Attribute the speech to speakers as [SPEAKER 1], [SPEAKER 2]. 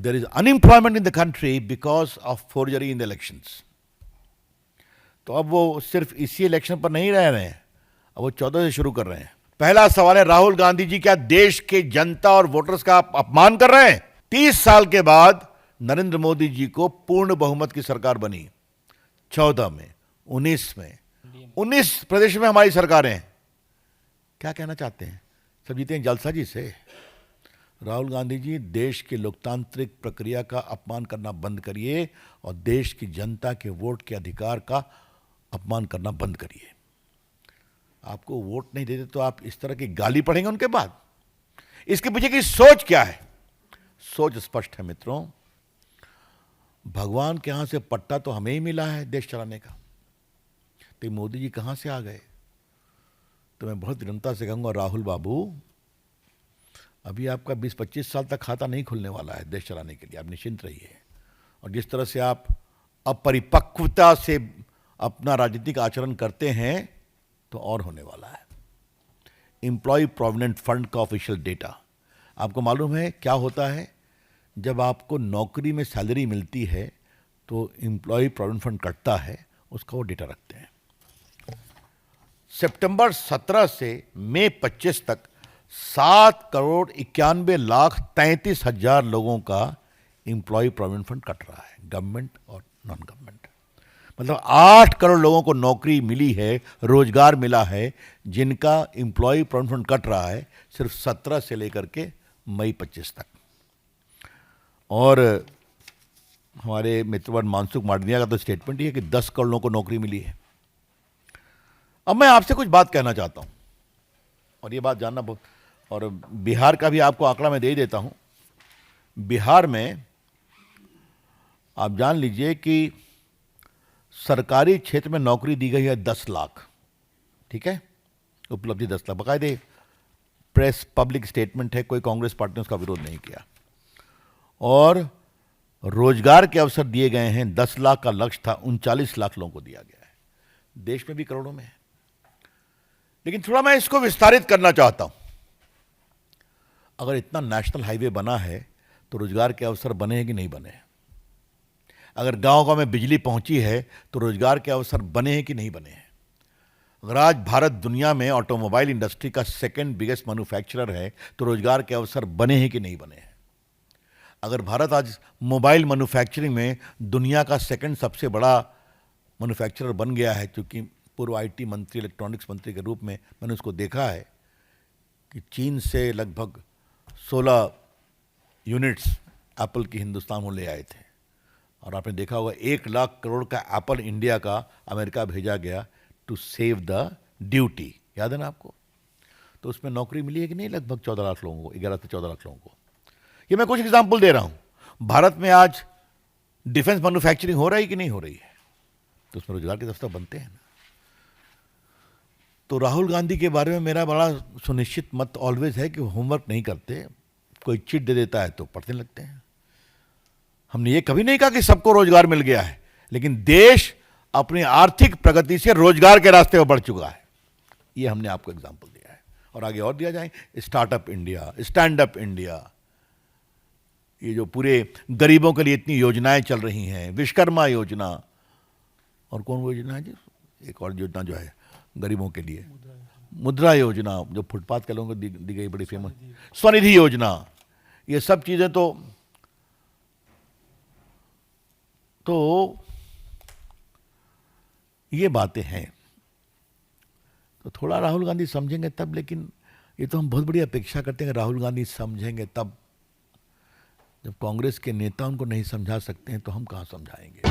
[SPEAKER 1] there is unemployment in the country because of forgery in the elections. तो अब वो सिर्फ इसी इलेक्शन पर नहीं रह रहे हैं, अब वो 14 से शुरू कर रहे हैं. पहला सवाल है, राहुल गांधी जी क्या देश के जनता और वोटर्स का अपमान कर रहे हैं? 30 साल के बाद नरेंद्र मोदी जी को पूर्ण बहुमत की सरकार बनी. 14 में, 19 में, 19 प्रदेश में हमारी सरकारें हैं. क्या कहना चाहते हैं? सब जीते हैं जलसाजी से. राहुल गांधी जी, देश की लोकतांत्रिक प्रक्रिया का अपमान करना बंद करिए और देश की जनता के वोट के अधिकार का अपमान करना बंद करिए. आपको वोट नहीं देते तो आप इस तरह की गाली पढ़ेंगे उनके बाद. इसके पीछे की सोच क्या है? सोच स्पष्ट है मित्रों. भगवान के यहां से पट्टा तो हमें ही मिला है देश चलाने का, तो मोदी जी कहां से आ गए? तो मैं बहुत विनम्रता से कहूंगा, राहुल बाबू, अभी आपका 20-25 साल तक खाता नहीं खुलने वाला है देश चलाने के लिए. आप निश्चिंत रहिए. और जिस तरह से आप अपरिपक्वता से अपना राजनीतिक आचरण करते हैं तो और होने वाला है. एम्प्लॉय प्रोविडेंट फंड का ऑफिशियल डेटा आपको मालूम है क्या होता है? जब आपको नौकरी में सैलरी मिलती है तो एम्प्लॉय प्रोविडेंट फंड कटता है, उसका वो डेटा रखते हैं. सितंबर 17 से मई 25 तक 7,91,33,000 लोगों का एम्प्लॉय प्रोविडेंट फंड कट रहा है, गवर्नमेंट और नॉन गवर्नमेंट. मतलब 8 करोड़ लोगों को नौकरी मिली है, रोजगार मिला है, जिनका एम्प्लॉय प्रोविडेंट फंड कट रहा है सिर्फ 17 से लेकर के मई 25 तक. और हमारे मित्रवन मानसुख मांडविया का तो स्टेटमेंट ही है कि 10 करोड़ लोगों को नौकरी मिली है. अब मैं आपसे कुछ बात कहना चाहता हूं, और ये बात जानना बहुत, और बिहार का भी आपको आंकड़ा मैं दे ही देता हूं. बिहार में आप जान लीजिए कि सरकारी क्षेत्र में नौकरी दी गई है 10 लाख. ठीक है, उपलब्धि 10 लाख, बाकायदे प्रेस पब्लिक स्टेटमेंट है, कोई कांग्रेस पार्टी ने उसका विरोध नहीं किया. और रोजगार के अवसर दिए गए हैं, 10 लाख का लक्ष्य था, 39 लाख लोगों को दिया गया है. देश में भी करोड़ों में है. लेकिन थोड़ा मैं इसको विस्तारित करना चाहता हूं. अगर इतना नेशनल हाईवे बना है तो रोजगार के अवसर बने हैं कि नहीं बने? अगर गांव-गांव में बिजली पहुंची है तो रोजगार के अवसर बने हैं कि नहीं बने हैं? अगर आज भारत दुनिया में ऑटोमोबाइल इंडस्ट्री का सेकंड बिगेस्ट मैन्युफैक्चरर है तो रोजगार के अवसर बने हैं कि नहीं बने हैं? अगर भारत आज मोबाइल मैन्युफैक्चरिंग में दुनिया का सेकंड सबसे बड़ा मैन्युफैक्चरर बन गया है, क्योंकि पूर्व आईटी मंत्री, इलेक्ट्रॉनिक्स मंत्री के रूप में मैंने उसको देखा है कि चीन से लगभग 16 यूनिट्स एप्पल की हिंदुस्तान में ले आए थे. और आपने देखा होगा 1 लाख करोड़ का एप्पल इंडिया का अमेरिका भेजा गया टू सेव द ड्यूटी. याद है ना आपको? तो उसमें नौकरी मिली है कि नहीं? लगभग 14 लाख लोगों को, 11 से 14 लाख लोगों को. ये मैं कुछ एग्जाम्पल दे रहा हूं. भारत में आज डिफेंस मैन्युफैक्चरिंग हो रही है कि नहीं हो रही है? तो उसमें रोजगार के अवसर बनते हैं ना. तो राहुल गांधी के बारे में मेरा बड़ा सुनिश्चित मत ऑलवेज है कि होमवर्क नहीं करते. कोई चिट दे देता है तो पढ़ने लगते हैं. हमने ये कभी नहीं कहा कि सबको रोजगार मिल गया है, लेकिन देश अपनी आर्थिक प्रगति से रोजगार के रास्ते पर बढ़ चुका है. ये हमने आपको एग्जाम्पल दिया है, और आगे और दिया जाए. Startup India, stand up India, ये जो पूरे गरीबों के लिए इतनी योजनाएं चल रही हैं, विश्वकर्मा योजना, और कौन वो योजना है जी, एक और योजना जो है गरीबों के लिए, मुद्रा योजना, जो फुटपाथ के लोगों को दी गई, बड़ी फेमस स्वनिधि योजना. ये सब चीजें तो ये बातें हैं. तो थोड़ा राहुल गांधी समझेंगे तब. लेकिन ये तो हम बहुत बड़ी अपेक्षा करते हैं कि राहुल गांधी समझेंगे तब. जब कांग्रेस के नेता उनको नहीं समझा सकते हैं तो हम कहां समझाएंगे?